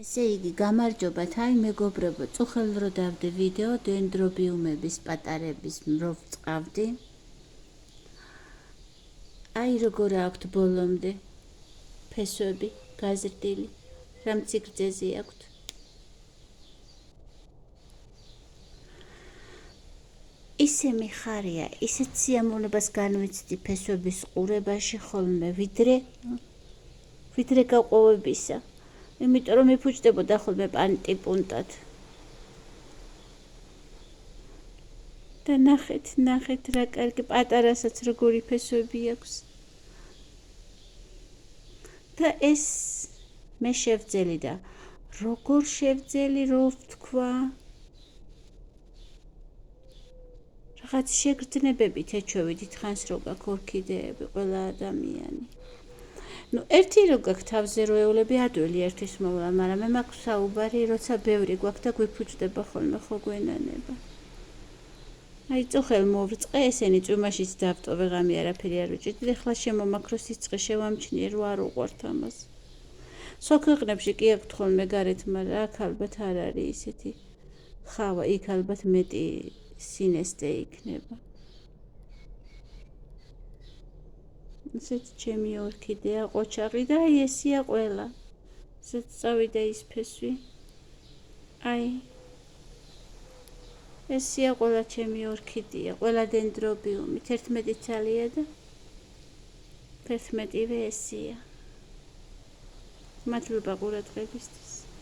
ესე იგი, გამარჯობათ, აი მეგობრებო, წუხელ რო დავდე ვიდეო დენდრობიუმების პატარების რო ვწყავდი. აი როგორ აქვთ ბოლომდე ფესვები გაზრდილი, რამ ციგრძეზე აქვთ. ისე მიხარია, ისეთ სიამოვნებას განვიცდი ფესვების ყურებაში ხოლმე, ვიდრე გაყვოვებისა. იმიტომ რომ მიფუჭდებოდა ხოლმე პანტი-პუნტად. და ნახეთ რა კარგი პატარასაც როგორი ფესვები აქვს. და ეს მე შევძელი და როგორ შევძელი რო ვთქვა. რაღაც შეგრძნებებით ეჩვევი დიდხანს რო გაქვს ორქიდეები ყველა ადამიანი. ერთი რო გაქვს თავზე რო ევლები ადვილი ერთის მოვლა, მაგრამ მე მაქვს საუბარი, როცა ბევრი გვაქვს და გვიფუჭდება ხოლმე ხო გვენანება. აი წუხელ მოვრწყე, ესენი წვიმაშიც დავტო, ვეღამი არაფერი არ ვიჭირდი, ეხლა შემომაქრო სიცხე შევამჩნიე, რო არ უყვართ ამას. სხვა ქვეყნებში კი აქვთ ხოლმე გარეთ, მაგრამ აქ ალბათ არ არის ისეთი ხავა, იქ ალბათ მეტი სინესტე იქნება. ესეც ჩემი ორქიდეა ყოჩაღი და აი ესია ყველა. ესეც წავიდა ის ფესვი. აი ესია ყველა ჩემი ორქიდეა, ყველა დენდრობიუმი, 11 ძალია და 11-ვე ესია. მადლობა ყურადღებისთვის.